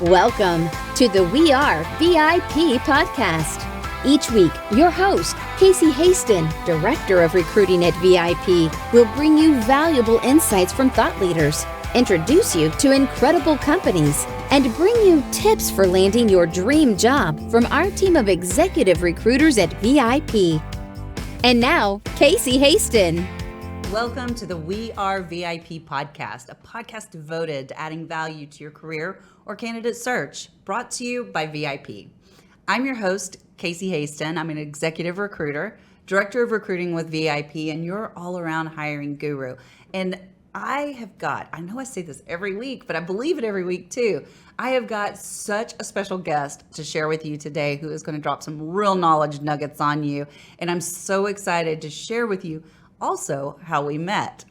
Welcome to the We Are VIP podcast. Each week, your host, Casey Hasten, Director of Recruiting at VIP, will bring you valuable insights from thought leaders, introduce you to incredible companies, and bring you tips for landing your dream job from our team of executive recruiters at VIP. And now, Casey Hasten. Welcome to the We Are VIP podcast, a podcast devoted to adding value to your career or candidate search, brought to you by VIP. I'm your host, Casey Hasten. I'm an executive recruiter, director of recruiting with VIP, and your all-around hiring guru. And I know I say this every week, but I believe it every week too. I have got such a special guest to share with you today who is going to drop some real knowledge nuggets on you. And I'm so excited to share with you also how we met.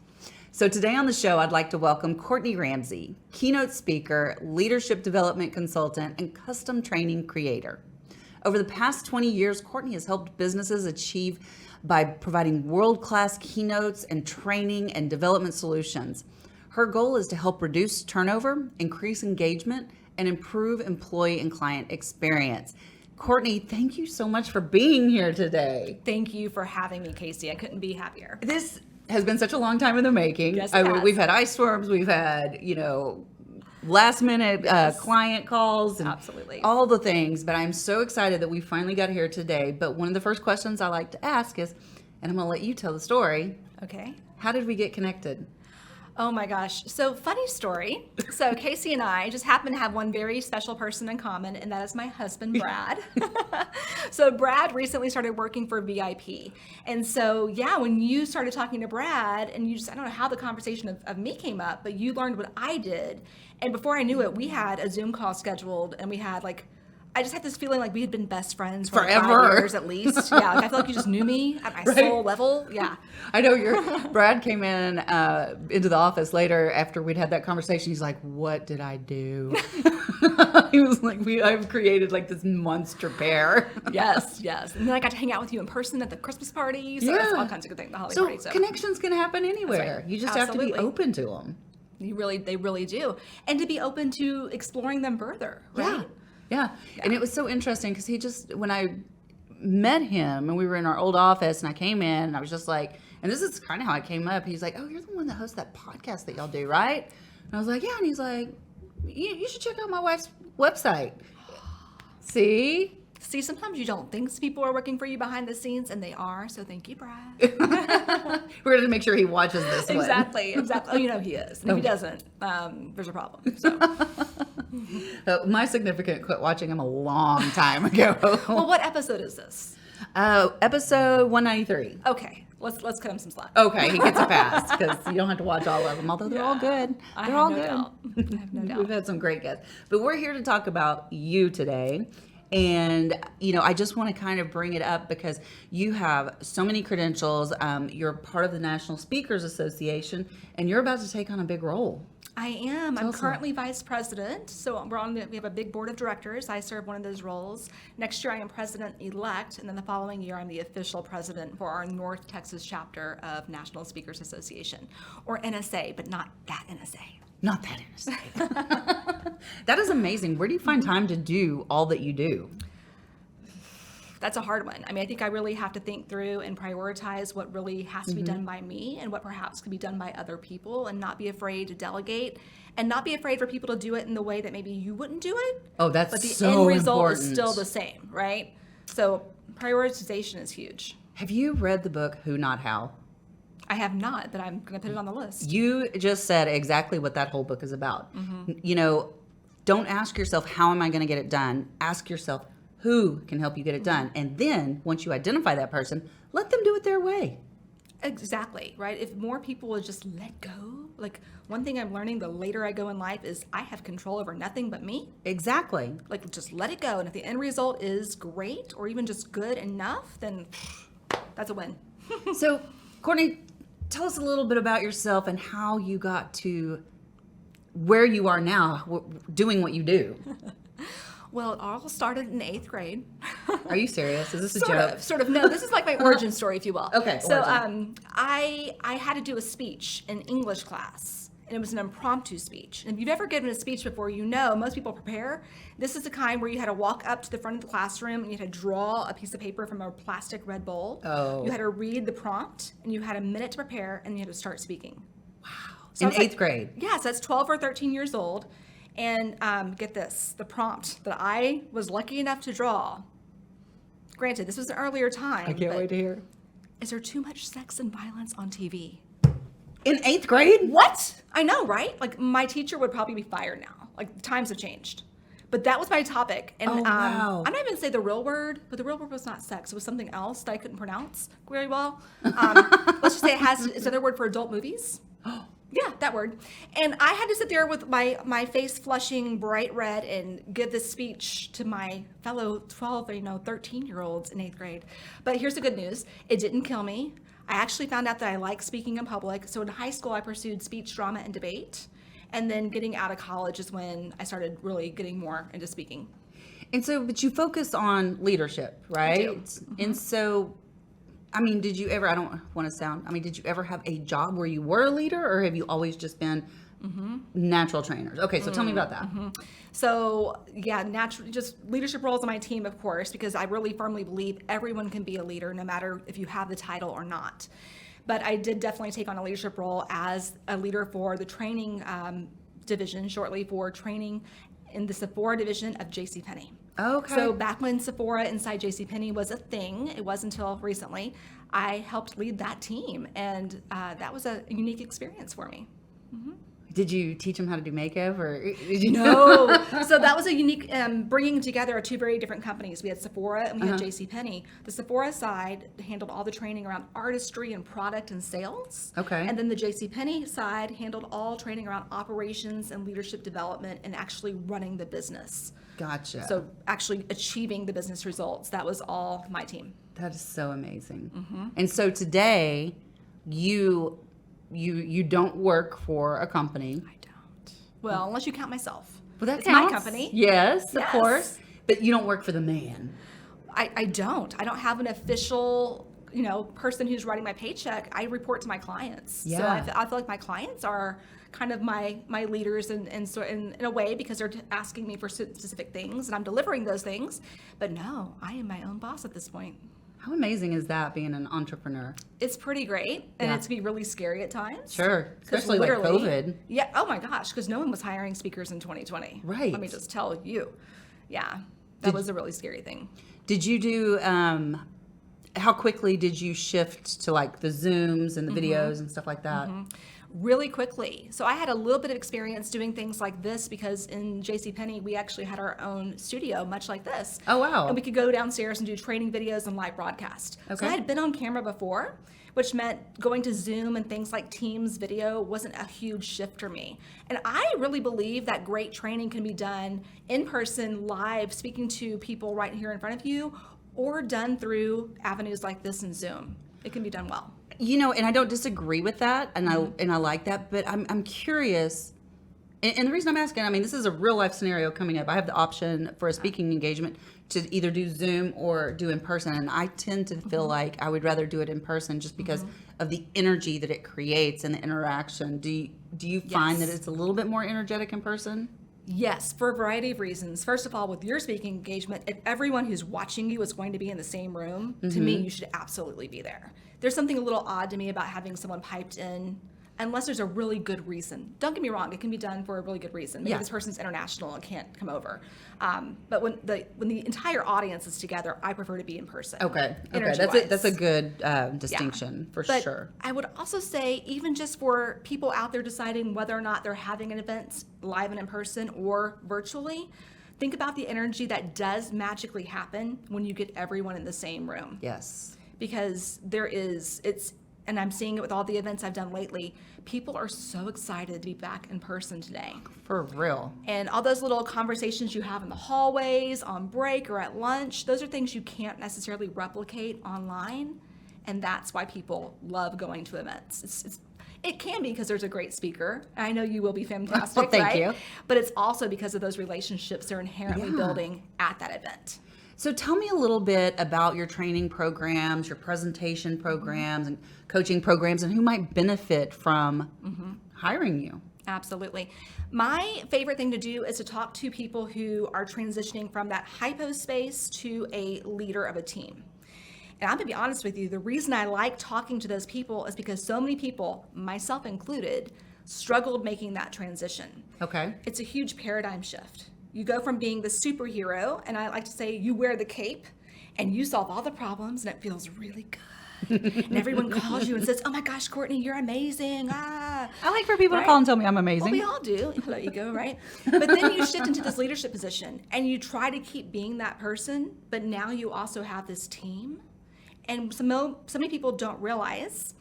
So today on the show, I'd like to welcome Courtney Ramsey, keynote speaker, leadership development consultant, and custom training creator. Over the past 20 years, Courtney has helped businesses achieve by providing world-class keynotes and training and development solutions. Her goal is to help reduce turnover, increase engagement, and improve employee and client experience. Courtney, thank you so much for being here today. Thank you for having me, Casey. I couldn't be happier. This has been such a long time in the making. Yes, we've had ice storms, we've had, last minute client calls and absolutely all the things, but I'm so excited that we finally got here today. But one of the first questions I like to ask is, and I'm going to let you tell the story. Okay. How did we get connected? Oh my gosh. So funny story. So Casey and I just happen to have one very special person in common, and that is my husband, Brad. So Brad recently started working for VIP. And so, when you started talking to Brad and I don't know how the conversation of me came up, but you learned what I did. And before I knew it, we had a Zoom call scheduled, and we had I just had this feeling like we had been best friends for forever. 5 years at least. Yeah, I feel like you just knew me at my soul level. Yeah. I know Brad came in into the office later after we'd had that conversation. He's like, "What did I do?" He was like, "I've created this monster pair." Yes. And then I got to hang out with you in person at the Christmas party. So it's all kinds of good things. The holiday party. So connections can happen anywhere. Right. You just have to be open to them. They really do, and to be open to exploring them further. Right. Yeah. And it was so interesting because when I met him and we were in our old office and I came in and I was just like, and this is kind of how I came up. He's like, "Oh, you're the one that hosts that podcast that y'all do, right?" And I was like, "Yeah." And he's like, you should check out my wife's website. See, sometimes you don't think people are working for you behind the scenes, and they are. So thank you, Brad. We're going to make sure he watches this one. Exactly. Oh, he is. And if he doesn't, there's a problem. So. My significant quit watching him a long time ago. Well, what episode is this? Episode 193. Okay, let's cut him some slack. Okay, he gets a pass because you don't have to watch all of them, although they're all good. They're all good. I have no doubt. We've had some great guests. But we're here to talk about you today. And, I just want to kind of bring it up because you have so many credentials. You're part of the National Speakers Association, and you're about to take on a big role. I am. I'm currently vice president. So we have a big board of directors. I serve one of those roles. Next year, I am president-elect. And then the following year, I'm the official president for our North Texas chapter of National Speakers Association, or NSA, but not that NSA. Not that innocent. That is amazing. Where do you find time to do all that you do? That's a hard one. I mean, I think I really have to think through and prioritize what really has to be done by me and what perhaps could be done by other people, and not be afraid to delegate, and not be afraid for people to do it in the way that maybe you wouldn't do it. Oh, that's but the so end result important. is still the same, right? So prioritization is huge. Have you read the book Who Not How? I have not, but I'm going to put it on the list. You just said exactly what that whole book is about. Don't ask yourself, how am I going to get it done? Ask yourself, who can help you get it done? And then once you identify that person, let them do it their way. Exactly, right? If more people would just let go, one thing I'm learning the later I go in life is I have control over nothing but me. Exactly. Just let it go. And if the end result is great or even just good enough, then that's a win. So, Courtney, tell us a little bit about yourself and how you got to where you are now doing what you do. Well, it all started in 8th grade. Are you serious? Is this a joke? Sort of. No, this is like my origin story, if you will. Okay. So I had to do a speech in English class. and it was an impromptu speech. And if you've ever given a speech before, you know most people prepare. This is the kind where you had to walk up to the front of the classroom and you had to draw a piece of paper from a plastic red bowl. Oh. You had to read the prompt, and you had a minute to prepare, and you had to start speaking. Wow. So In eighth grade? Yeah, so that's 12 or 13 years old. And get this, the prompt that I was lucky enough to draw. Granted, this was an earlier time. I can't wait to hear. Is there too much sex and violence on TV? In eighth grade? What? I know, right? Like, my teacher would probably be fired now. Like, times have changed. But that was my topic. And wow. I'm not even going to say the real word, but the real word was not sex. It was something else that I couldn't pronounce very well. Let's just say it's another word for adult movies. Yeah, that word. And I had to sit there with my face flushing bright red and give this speech to my fellow 12, 13-year-olds in 8th grade. But here's the good news. It didn't kill me. I actually found out that I like speaking in public. So in high school, I pursued speech, drama, and debate. And then getting out of college is when I started really getting more into speaking. And so, but you focus on leadership, right? I do. Mm-hmm. And so, I mean, did you ever, did you ever have a job where you were a leader, or have you always just been natural trainers? Okay, so tell me about that. So yeah, just leadership roles on my team, of course, because I really firmly believe everyone can be a leader, no matter if you have the title or not. But I did definitely take on a leadership role as a leader for the training division, shortly for training in the Sephora division of JCPenney. Okay. So back when Sephora inside JCPenney was a thing, it wasn't until recently, I helped lead that team. And that was a unique experience for me. Did you teach them how to do makeup, or did you No. So that was a unique bringing together of two very different companies. We had Sephora and we had JCPenney. The Sephora side handled all the training around artistry and product and sales. Okay. And then the JCPenney side handled all training around operations and leadership development and actually running the business. Gotcha. So actually achieving the business results. That was all my team. That is so amazing. And so today, you don't work for a company. I don't. Well, unless you count myself. Well, that it's counts. my company. Yes, of Yes. course. But you don't work for the man. I don't. I don't have an official, person who's writing my paycheck. I report to my clients. Yeah. So I feel like my clients are kind of my leaders in a way, because they're asking me for specific things and I'm delivering those things. But no, I am my own boss at this point. How amazing is that, being an entrepreneur? It's pretty great, and Yeah. it's be really scary at times. Sure, 'Cause especially like COVID. Yeah. Oh my gosh, because no one was hiring speakers in 2020. Right. Let me just tell you. Yeah, that was a really scary thing. Did you do, how quickly did you shift to like the Zooms and the videos and stuff like that? Really quickly. So I had a little bit of experience doing things like this, because in JCPenney, we actually had our own studio, much like this. Oh, wow. And we could go downstairs and do training videos and live broadcast. Okay. So I had been on camera before, which meant going to Zoom and things like Teams video wasn't a huge shift for me. And I really believe that great training can be done in person, live, speaking to people right here in front of you, or done through avenues like this in Zoom. It can be done well. And I don't disagree with that, and I like that, but I'm curious, and the reason I'm asking, this is a real life scenario coming up. I have the option for a speaking engagement to either do Zoom or do in person, and I tend to feel like I would rather do it in person, just because of the energy that it creates and the interaction. Do you find that it's a little bit more energetic in person? Yes, for a variety of reasons. First of all, with your speaking engagement, if everyone who's watching you is going to be in the same room, to me, you should absolutely be there. There's something a little odd to me about having someone piped in, unless there's a really good reason. Don't get me wrong, it can be done for a really good reason. Maybe this person's international and can't come over. But when the entire audience is together, I prefer to be in person. Okay. Energy-wise. That's a good distinction for But sure. I would also say, even just for people out there deciding whether or not they're having an event live and in person or virtually, think about the energy that does magically happen when you get everyone in the same room. Yes. Because and I'm seeing it with all the events I've done lately, people are so excited to be back in person today. For real. And all those little conversations you have in the hallways, on break, or at lunch, those are things you can't necessarily replicate online. And that's why people love going to events. It can be because there's a great speaker. And I know you will be fantastic, Well, thank right? you. But it's also because of those relationships they're inherently building at that event. So tell me a little bit about your training programs, your presentation programs, and coaching programs, and who might benefit from hiring you. Absolutely. My favorite thing to do is to talk to people who are transitioning from that hypo space to a leader of a team. And I'm going to be honest with you, the reason I like talking to those people is because so many people, myself included, struggled making that transition. Okay. It's a huge paradigm shift. You go from being the superhero, and I like to say you wear the cape, and you solve all the problems, and it feels really good. And everyone calls you and says, "Oh my gosh, Courtney, you're amazing." I like for people to call and tell me I'm amazing. Well, we all do. Hello, ego, right? But then you shift into this leadership position, and you try to keep being that person, but now you also have this team. And so many people don't realize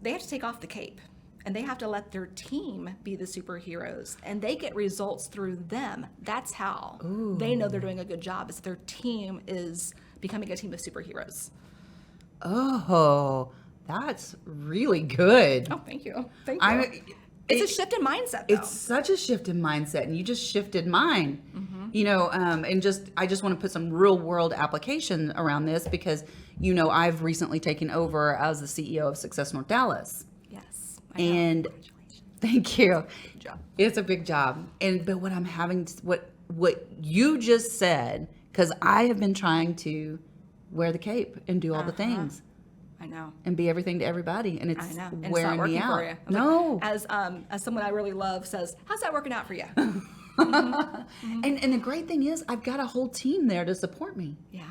they have to take off the cape, and they have to let their team be the superheroes, and they get results through them. That's how they know they're doing a good job, is their team is becoming a team of superheroes. Oh, that's really good. Oh, thank you. Thank you. It's a shift in mindset, though. It's such a shift in mindset, and you just shifted mine. You know, and I just want to put some real world application around this because, you know, I've recently taken over as the CEO of Success North Dallas. Yes. And thank you. Good job. It's a big job. But what I'm having, what you just said, because I have been trying to wear the cape and do all the things. I know. And be everything to everybody, and it's And wearing it's not working me out. for you. No. Like, as someone I really love says, "How's that working out for you?" And the great thing is, I've got a whole team there to support me. Yeah.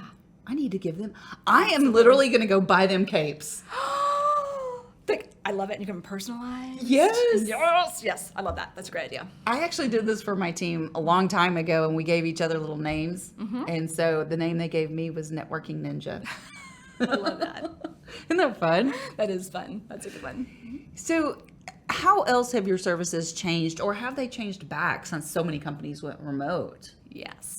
I need to give them. I am literally going to go buy them capes. I love it. And you can personalize. Yes. Yes. I love that. That's a great idea. I actually did this for my team a long time ago, and we gave each other little names. And so the name they gave me was Networking Ninja. I love that. Isn't that fun? That is fun. That's a good one. So how else have your services changed, or have they changed back since so many companies went remote? Yes.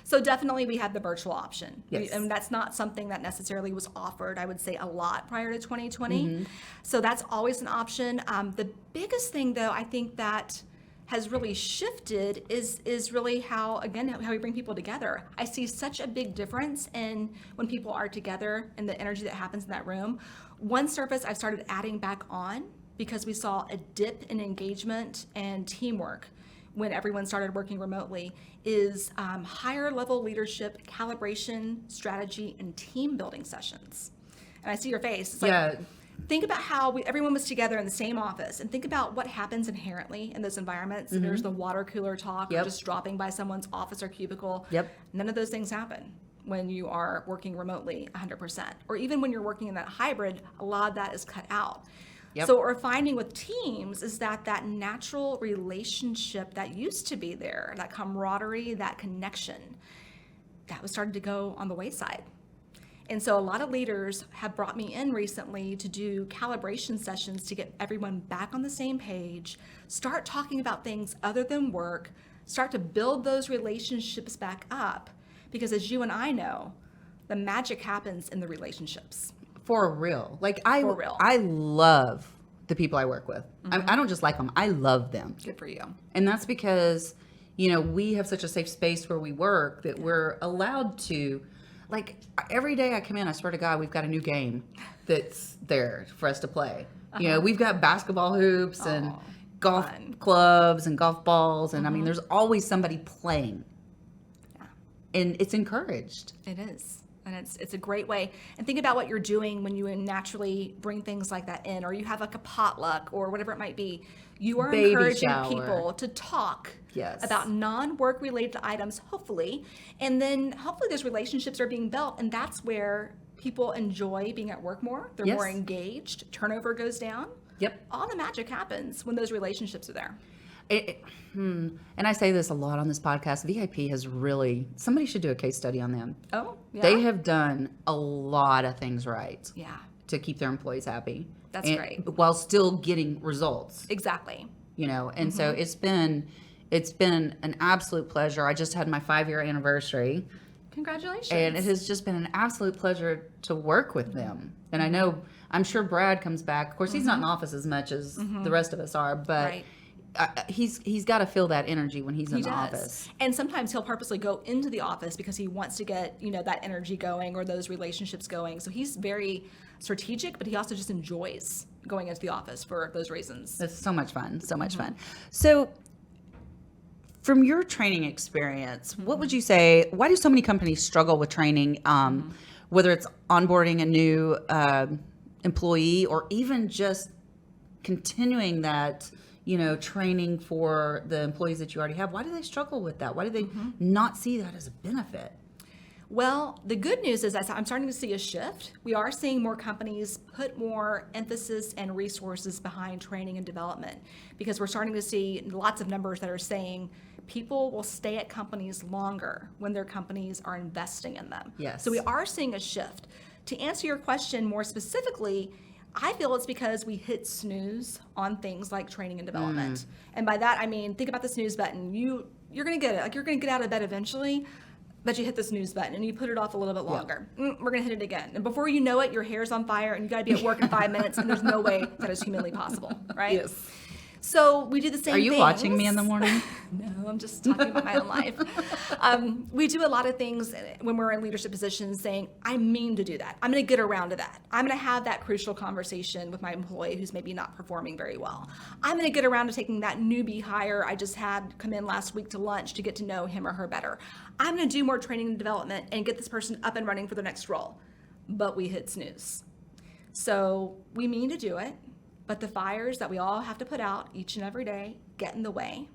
So definitely we had the virtual option. Yes. And that's not something that necessarily was offered, I would say, a lot prior to 2020. So that's always an option. The biggest thing, though, I think that has really shifted is really how we bring people together. I see such a big difference in when people are together and the energy that happens in that room. One service I've started adding back on because we saw a dip in engagement and teamwork when everyone started working remotely is higher level leadership, calibration, strategy, and team building sessions. And I see your face. It's like, think about how everyone was together in the same office, and think about what happens inherently in those environments. There's the water cooler talk, or just dropping by someone's office or cubicle. None of those things happen when you are working remotely 100%. Or even when you're working in that hybrid, a lot of that is cut out. So what we're finding with teams is that natural relationship that used to be there, that camaraderie, that connection, that was starting to go on the wayside. And so a lot of leaders have brought me in recently to do calibration sessions to get everyone back on the same page, start talking about things other than work, start to build those relationships back up. Because as you and I know, the magic happens in the relationships. For real. I love the people I work with. I don't just like them. I love them. Good for you. And that's because, you know, we have such a safe space where we work that we're allowed to, like, every day I come in, I swear to God, we've got a new game that's there for us to play. You know, we've got basketball hoops and golf clubs and golf balls. And I mean, there's always somebody playing. Yeah. And it's encouraged. It is. And it's a great way. And think about what you're doing when you naturally bring things like that in, or you have like a potluck or whatever it might be. You are encouraging people to talk about non-work related items, hopefully. And then hopefully those relationships are being built. And that's where people enjoy being at work more. They're more engaged. Turnover goes down. All the magic happens when those relationships are there. And I say this a lot on this podcast. VIP has really, somebody should do a case study on them. Oh, yeah. They have done a lot of things right. Yeah. To keep their employees happy. That's great. While still getting results. Exactly. You know, and so it's been an absolute pleasure. I just had my 5-year anniversary. Congratulations. And it has just been an absolute pleasure to work with them. And I'm sure Brad comes back. Of course, he's not in office as much as the rest of us are, but he's got to feel that energy when he's in the office. And sometimes he'll purposely go into the office because he wants to get, that energy going or those relationships going. So he's very strategic, but he also just enjoys going into the office for those reasons. It's so much fun. So much fun. So from your training experience, what would you say, why do so many companies struggle with training, whether it's onboarding a new employee or even just continuing that, training for the employees that you already have? Why do they struggle with that? Why do they not see that as a benefit? Well, the good news is that I'm starting to see a shift. We are seeing more companies put more emphasis and resources behind training and development, because we're starting to see lots of numbers that are saying people will stay at companies longer when their companies are investing in them. Yes. So we are seeing a shift. To answer your question more specifically, I feel it's because we hit snooze on things like training and development. And by that, I mean, think about the snooze button. You're going to get it. Like, you're going to get out of bed eventually, but you hit the snooze button and you put it off a little bit longer. We're going to hit it again. And before you know it, your hair's on fire and you got to be at work in 5 minutes, and there's no way that is humanly possible, right? Yes. So we do the same Are you things. watching me in the morning? No, I'm just talking about my own life. We do a lot of things when we're in leadership positions saying, I mean to do that. I'm going to get around to that. I'm going to have that crucial conversation with my employee who's maybe not performing very well. I'm going to get around to taking that newbie hire I just had come in last week to lunch to get to know him or her better. I'm going to do more training and development and get this person up and running for the next role. But we hit snooze. So we mean to do it, but the fires that we all have to put out each and every day get in the way.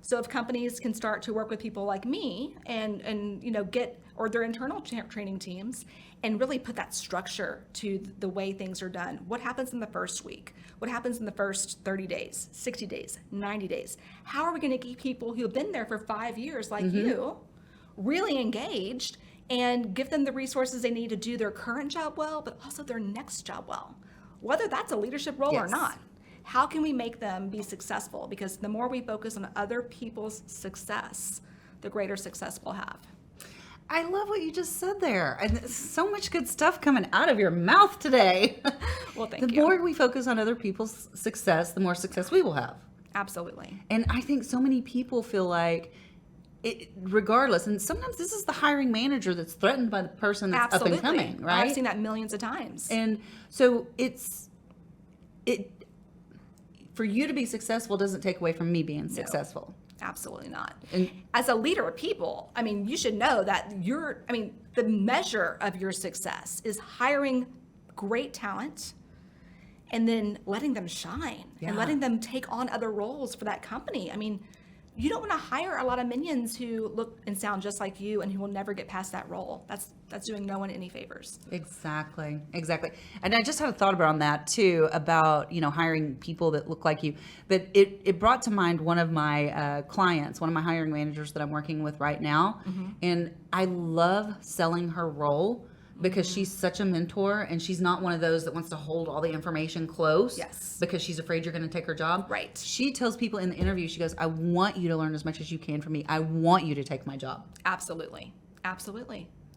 So if companies can start to work with people like me and get, or their internal training teams, and really put that structure to the way things are done. What happens in the first week? What happens in the first 30 days, 60 days, 90 days? How are we going to keep people who have been there for 5 years like you really engaged and give them the resources they need to do their current job well, but also their next job well? Whether that's a leadership role or not. How can we make them be successful? Because the more we focus on other people's success, the greater success we'll have. I love what you just said there. And so much good stuff coming out of your mouth today. Well, thank you. The more we focus on other people's success, the more success we will have. Absolutely. And I think so many people feel like, regardless, and sometimes this is the hiring manager that's threatened by the person that's up and coming, right? I've seen that millions of times. And so for you to be successful doesn't take away from me being successful. Absolutely not. And as a leader of people, I mean, you should know that the measure of your success is hiring great talent and then letting them shine and letting them take on other roles for that company. I mean, you don't want to hire a lot of minions who look and sound just like you and who will never get past that role. That's doing no one any favors. Exactly. And I just had a thought about that too, about, hiring people that look like you. But it brought to mind one of my clients, one of my hiring managers that I'm working with right now. And I love selling her role because she's such a mentor, and she's not one of those that wants to hold all the information close. Yes. Because she's afraid you're going to take her job. Right. She tells people in the interview, she goes, I want you to learn as much as you can from me. I want you to take my job. Absolutely.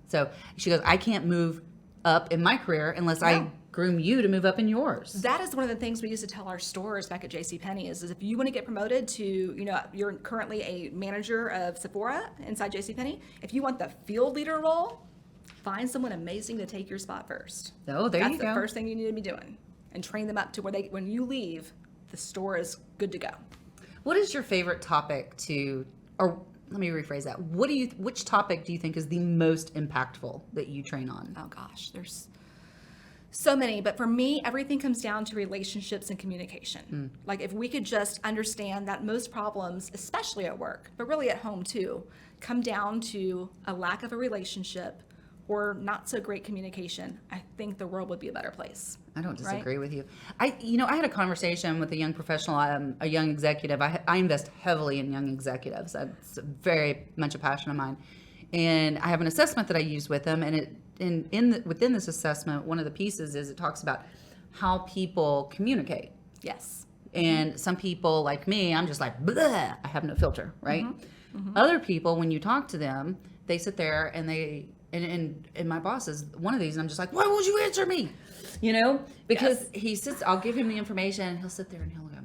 So she goes, I can't move up in my career unless I groom you to move up in yours. That is one of the things we used to tell our stores back at JCPenney is if you want to get promoted to, you're currently a manager of Sephora inside JCPenney. If you want the field leader role, find someone amazing to take your spot first. Oh, there you go. That's the first thing you need to be doing. And train them up to where when you leave, the store is good to go. What is your favorite topic or let me rephrase that. Which topic do you think is the most impactful that you train on? Oh gosh, there's so many, but for me, everything comes down to relationships and communication. Like if we could just understand that most problems, especially at work, but really at home too, come down to a lack of a relationship or not so great communication, I think the world would be a better place. I don't disagree with you. I had a conversation with a young professional, a young executive. I invest heavily in young executives. That's very much a passion of mine. And I have an assessment that I use with them. And within this assessment, one of the pieces is it talks about how people communicate. Yes. And some people like me, I'm just like, bleh, I have no filter, right? Other people, when you talk to them, they sit there and and my boss is one of these, and I'm just like, why won't you answer me? Because he sits, I'll give him the information, and he'll sit there and he'll go,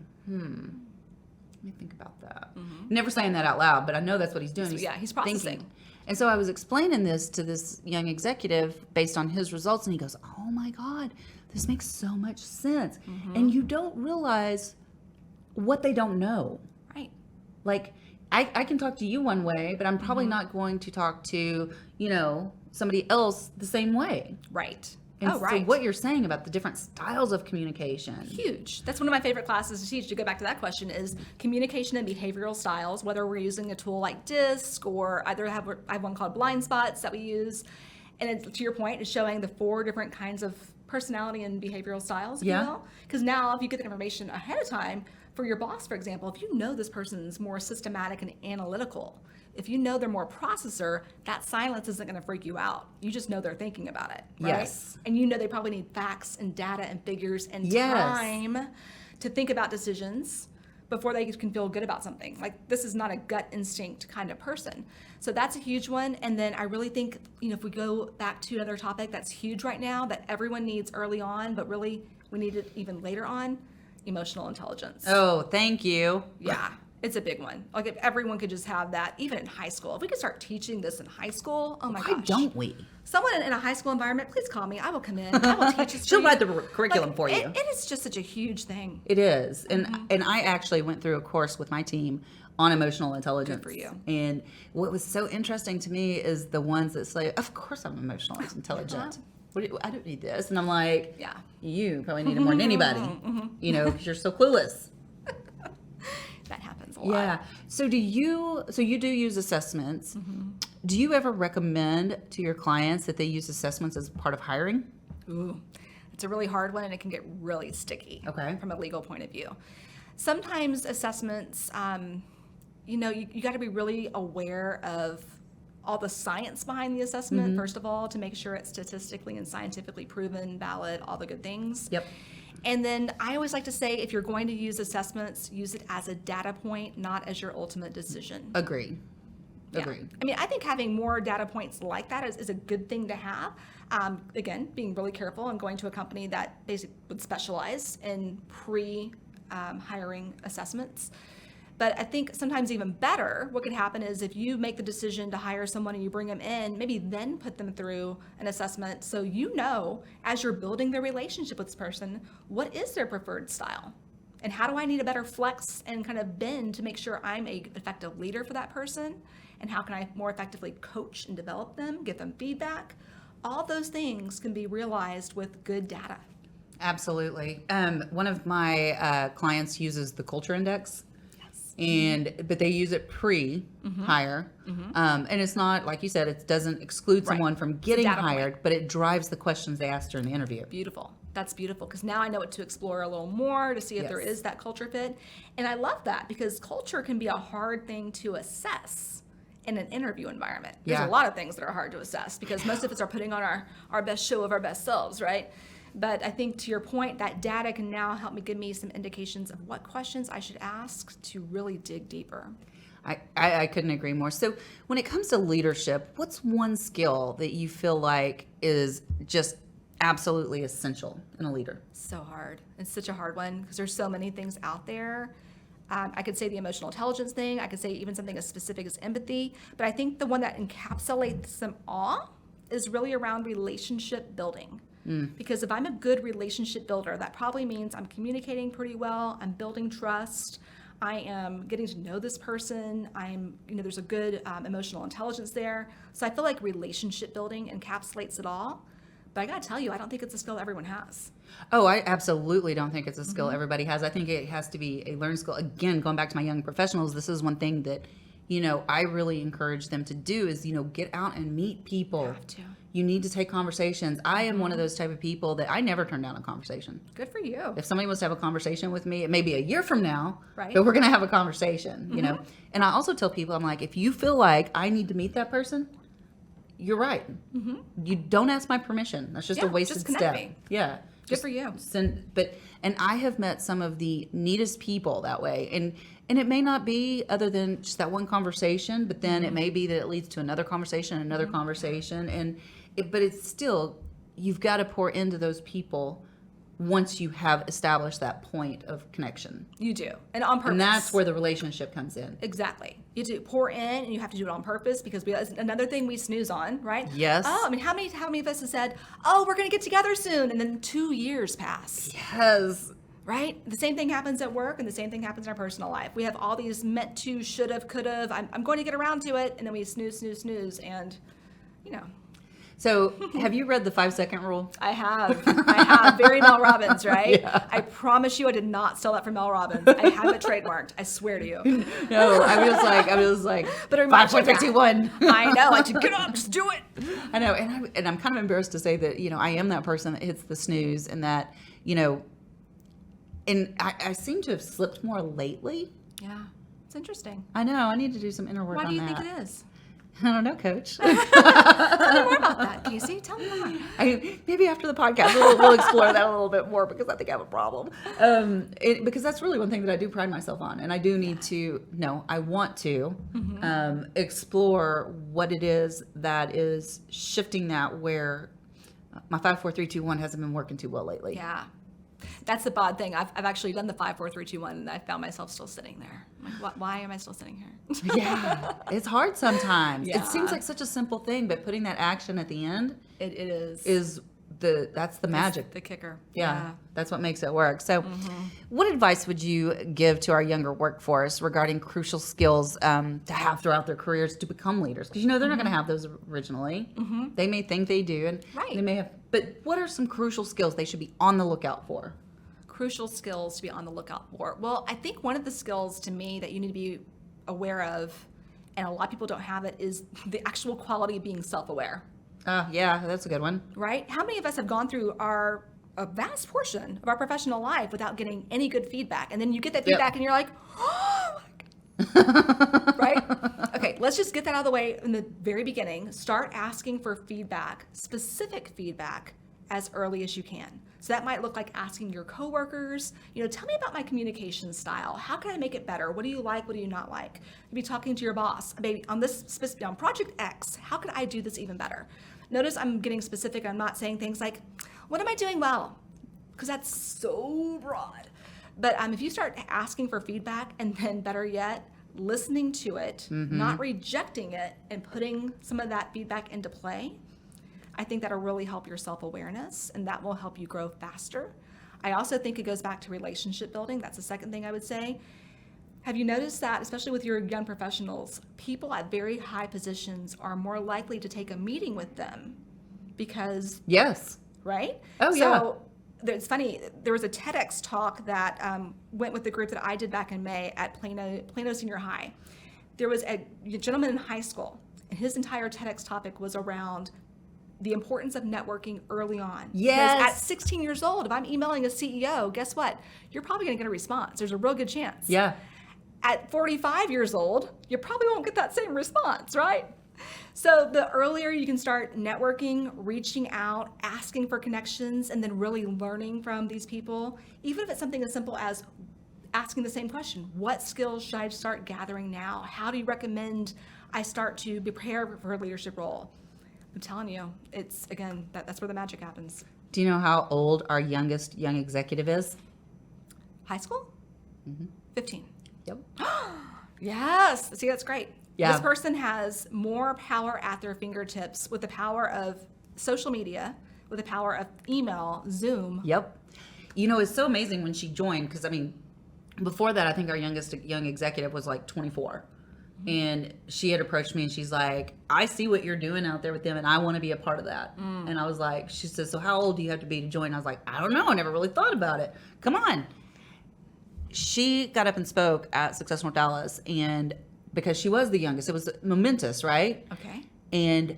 me think about that. Never saying that out loud, but I know that's what he's doing. He's processing. Thinking. And so I was explaining this to this young executive based on his results, and he goes, oh my God, this makes so much sense. And you don't realize what they don't know. Right. Like, I can talk to you one way, but I'm probably not going to talk to, somebody else the same way. Right. And right. so what you're saying about the different styles of communication. Huge. That's one of my favorite classes to teach, to go back to that question, is communication and behavioral styles, whether we're using a tool like DISC or I have one called Blind Spots that we use. And to your point, it's showing the 4 different kinds of personality and behavioral styles, if you will. Because now if you get the information ahead of time, for your boss, for example, if you know this person's more systematic and analytical, if you know they're more processor, that silence isn't going to freak you out. You just know they're thinking about it, right? Yes. And you know they probably need facts and data and figures and time to think about decisions before they can feel good about something. Like, this is not a gut instinct kind of person. So that's a huge one. And then I really think, if we go back to another topic that's huge right now that everyone needs early on, but really we need it even later on, emotional intelligence. Oh, thank you. Yeah, it's a big one. Like, if everyone could just have that, even in high school. If we could start teaching this in high school, oh my gosh. Why don't we? Someone in a high school environment, please call me. I will come in. I will teach this. She'll write the curriculum for you. It is just such a huge thing. It is. And I actually went through a course with my team on emotional intelligence. Good for you. And what was so interesting to me is the ones that say, of course I'm emotional intelligent. I don't need this. And I'm like, you probably need it more than anybody, because you're so clueless. That happens a lot. Yeah. So you do use assessments. Do you ever recommend to your clients that they use assessments as part of hiring? Ooh, it's a really hard one, and it can get really sticky from a legal point of view. Sometimes assessments, you got to be really aware of all the science behind the assessment, first of all, to make sure it's statistically and scientifically proven, valid, all the good things. Yep. And then I always like to say, if you're going to use assessments, use it as a data point, not as your ultimate decision. Agree. Yeah. I mean, I think having more data points like that is a good thing to have. Again, being really careful and going to a company that basically would specialize in pre-hiring assessments. But I think sometimes even better, what could happen is if you make the decision to hire someone and you bring them in, maybe then put them through an assessment so as you're building their relationship with this person, what is their preferred style? And how do I need a better flex and kind of bend to make sure I'm an effective leader for that person? And how can I more effectively coach and develop them, give them feedback? All those things can be realized with good data. Absolutely. One of my clients uses the culture index. But they use it pre-hire, and it's not, like you said, it doesn't exclude someone from getting hired, but it drives the questions they asked during the interview. Beautiful. That's beautiful, because now I know what to explore a little more to see if there is that culture fit. And I love that, because culture can be a hard thing to assess in an interview environment. There's a lot of things that are hard to assess, because most of us are putting on our best show of our best selves, right? But I think, to your point, that data can now help me give me some indications of what questions I should ask to really dig deeper. I couldn't agree more. So when it comes to leadership, what's one skill that you feel like is just absolutely essential in a leader? So hard. It's such a hard one, because there's so many things out there. I could say the emotional intelligence thing. I could say even something as specific as empathy. But I think the one that encapsulates them all is really around relationship building. Because if I'm a good relationship builder, that probably means I'm communicating pretty well, I'm building trust, I am getting to know this person, there's a good emotional intelligence there. So I feel like relationship building encapsulates it all. But I gotta tell you, I don't think it's a skill everyone has. Oh, I absolutely don't think it's a skill everybody has. I think it has to be a learned skill. Again, going back to my young professionals, this is one thing that, I really encourage them to do is, get out and meet people. You have to. You need to take conversations. I am one of those type of people that I never turn down a conversation. Good for you. If somebody wants to have a conversation with me, it may be a year from now, right, but we're going to have a conversation, you know? And I also tell people, I'm like, if you feel like I need to meet that person, you're right. You don't ask my permission. That's just a wasted step. Me. Yeah. Good for you. And I have met some of the neatest people that way. And it may not be other than just that one conversation, but then it may be that it leads to another conversation, conversation. But it's still, you've got to pour into those people once you have established that point of connection. You do. And on purpose. And that's where the relationship comes in. Exactly. You do pour in, and you have to do it on purpose, because another thing we snooze on, right? Yes. Oh, I mean, how many of us have said, "Oh, we're going to get together soon," and then 2 years pass. Yes. Right? The same thing happens at work, and the same thing happens in our personal life. We have all these meant to, should have, could have. I'm going to get around to it, and then we snooze, and So, have you read the 5-second rule? I have. Very Mel Robbins, right? Yeah. I promise you I did not steal that from Mel Robbins. I have it trademarked. I swear to you. No, I was like, But it reminds 5, you 4, 3, of 2, 1. I know. Like, get up, just do it. I know, and I'm kind of embarrassed to say that, I am that person that hits the snooze, and that, and I seem to have slipped more lately. Yeah, it's interesting. I know, I need to do some inner work on that. Why do you think it is? I don't know, Coach. Tell me more about that, Casey. Tell me more. Maybe after the podcast, we'll explore that a little bit more, because I think I have a problem. Because that's really one thing that I do pride myself on, and I do need to. No, I want to explore what it is that is shifting that, where my 5, 4, 3, 2, 1 hasn't been working too well lately. Yeah. That's the odd thing. I've actually done the 5, 4, 3, 2, 1, and I found myself still sitting there. I'm like, why am I still sitting here? Yeah, it's hard sometimes. Yeah. It seems like such a simple thing, but putting that action at the end It is. That's the magic. The kicker. Yeah, that's what makes it work. So, what advice would you give to our younger workforce regarding crucial skills to have throughout their careers to become leaders? Because they're not going to have those originally. They may think they do, and Right. they may have. But what are some crucial skills they should be on the lookout for? Crucial skills to be on the lookout for. Well, I think one of the skills to me that you need to be aware of, and a lot of people don't have it, is the actual quality of being self-aware. Yeah, that's a good one. Right? How many of us have gone through a vast portion of our professional life without getting any good feedback? And then you get that feedback and you're like, oh my God. Right? Okay, let's just get that out of the way in the very beginning. Start asking for feedback, specific feedback, as early as you can. So that might look like asking your coworkers, tell me about my communication style. How can I make it better? What do you like? What do you not like? Maybe talking to your boss, maybe on project X, how can I do this even better? Notice I'm getting specific. I'm not saying things like, what am I doing well? Because that's so broad. But if you start asking for feedback, and then better yet, listening to it, not rejecting it, and putting some of that feedback into play, I think that'll really help your self-awareness, and that will help you grow faster. I also think it goes back to relationship building. That's the second thing I would say. Have you noticed that, especially with your young professionals, people at very high positions are more likely to take a meeting with them because... Yes. Right? Oh, so, it's funny, there was a TEDx talk that went with the group that I did back in May at Plano Senior High. There was a gentleman in high school, and his entire TEDx topic was around the importance of networking early on. Yes. Because at 16 years old, if I'm emailing a CEO, guess what? You're probably going to get a response. There's a real good chance. Yeah. At 45 years old, you probably won't get that same response, right? So the earlier you can start networking, reaching out, asking for connections, and then really learning from these people, even if it's something as simple as asking the same question: what skills should I start gathering now? How do you recommend I start to prepare for a leadership role? I'm telling you, it's, again, that's where the magic happens. Do you know how old our youngest young executive is? High school? 15. Yep. Yes. See, that's great. Yeah. This person has more power at their fingertips with the power of social media, with the power of email, Zoom. Yep. It's so amazing when she joined, because, before that, I think our youngest young executive was like 24. And she had approached me and she's like, I see what you're doing out there with them and I want to be a part of that. And I was like, she says, so how old do you have to be to join? I was like, I don't know. I never really thought about it. Come on. She got up and spoke at Success North Dallas, and because she was the youngest, it was momentous, right? Okay. And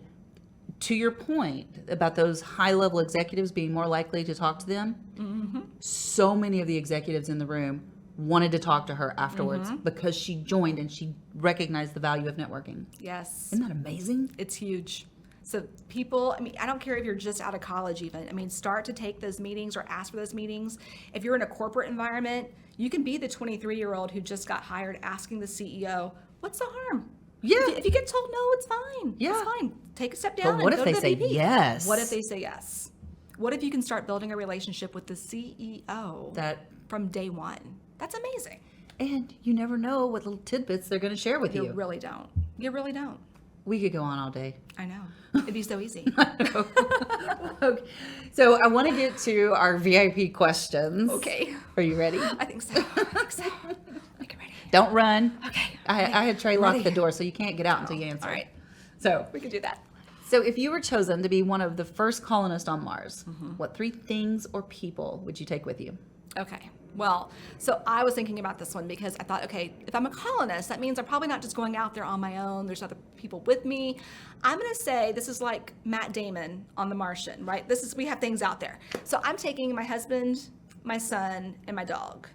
to your point about those high-level executives being more likely to talk to them, so many of the executives in the room wanted to talk to her afterwards because she joined and she recognized the value of networking. Yes. Isn't that amazing? It's huge. So people, I don't care if you're just out of college even. Start to take those meetings or ask for those meetings. If you're in a corporate environment, you can be the 23-year-old who just got hired asking the CEO, what's the harm? Yeah. If you get told no, it's fine. Yeah. It's fine. Take a step down But what and if go they to say the VP. yes? What if they say yes? What if you can start building a relationship with the CEO from day one? That's amazing. And you never know what little tidbits they're going to share with you. You really don't. You really don't. We could go on all day. I know. It'd be so easy. Okay. So I want to get to our VIP questions. Okay. Are you ready? I think so. Okay, ready. Don't run. Okay. I had Trey lock the door, so you can't get out until you answer. All right. So We could do that. So if you were chosen to be one of the first colonists on Mars, what 3 things or people would you take with you? Okay. Well, so I was thinking about this one because I thought, okay, if I'm a colonist, that means I'm probably not just going out there on my own. There's other people with me. I'm going to say this is like Matt Damon on The Martian, right? We have things out there. So I'm taking my husband, my son, and my dog.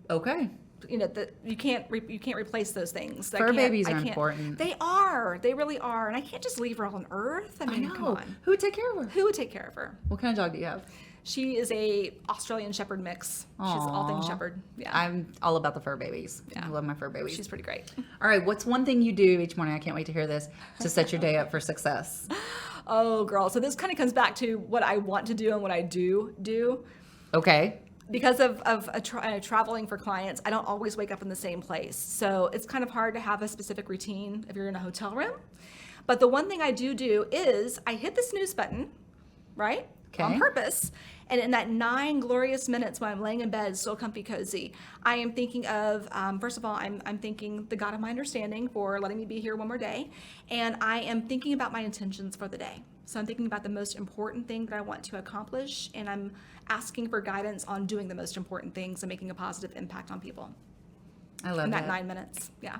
Okay. You know, you can't replace those things. Fur babies are important. They are. They really are. And I can't just leave her on Earth. I mean, come on. Who would take care of her? Who would take care of her? What kind of dog do you have? She is a Australian Shepherd mix. She's all things Shepherd. Yeah. I'm all about the fur babies. Yeah. I love my fur babies. She's pretty great. All right. What's one thing you do each morning? I can't wait to hear this to set your day up for success. Oh, girl. So this kind of comes back to what I want to do and what I do. Okay. Because of traveling for clients, I don't always wake up in the same place. So it's kind of hard to have a specific routine if you're in a hotel room. But the one thing I do is I hit the snooze button, right? Okay. On purpose. And in that 9 glorious minutes when I'm laying in bed, so comfy, cozy, I am thinking of, first of all, I'm thanking the God of my understanding for letting me be here one more day. And I am thinking about my intentions for the day. So I'm thinking about the most important thing that I want to accomplish, and I'm asking for guidance on doing the most important things and making a positive impact on people. I love in that. that 9 minutes. Yeah.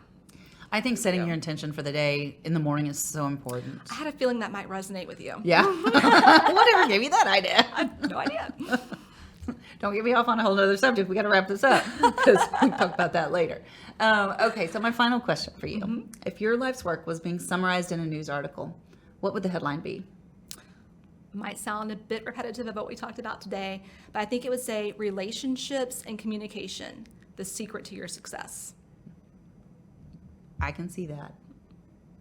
I think setting your intention for the day in the morning is so important. I had a feeling that might resonate with you. Yeah. Whatever gave you that idea? I have no idea. Don't get me off on a whole other subject. We got to wrap this up because we talk about that later. Okay, so my final question for you. If your life's work was being summarized in a news article, what would the headline be? Might sound a bit repetitive of what we talked about today, but I think it would say relationships and communication, the secret to your success. I can see that.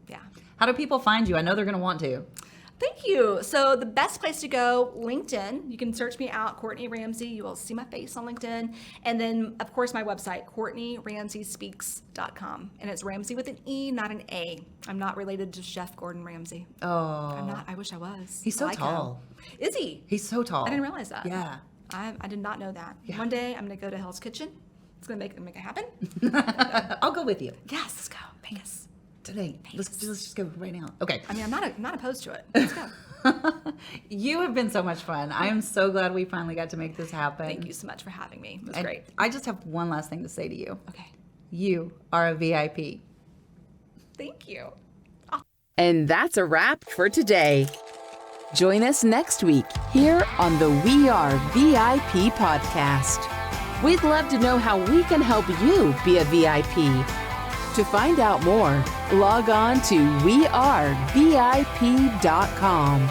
Yeah. How do people find you? I know they're going to want to. Thank you. So the best place to go, LinkedIn. You can search me out, Courtney Ramsey. You will see my face on LinkedIn. And then, of course, my website, CourtneyRamseySpeaks.com. And it's Ramsey with an E, not an A. I'm not related to Chef Gordon Ramsay. Oh. I'm not. I wish I was. He's so I like tall. him. Is he? He's so tall. I didn't realize that. Yeah. I did not know that. Yeah. One day, I'm going to go to Hell's Kitchen. It's going to make it happen. I'll go with you. Yes, let's go. Vegas. Today. Let's just go right now. Okay. I mean, I'm not opposed to it. Let's go. You have been so much fun. I am so glad we finally got to make this happen. Thank you so much for having me. It was And great. I just have one last thing to say to you. Okay. You are a VIP. Thank you. And that's a wrap for today. Join us next week here on the We Are VIP podcast. We'd love to know how we can help you be a VIP. To find out more, log on to wearevip.com.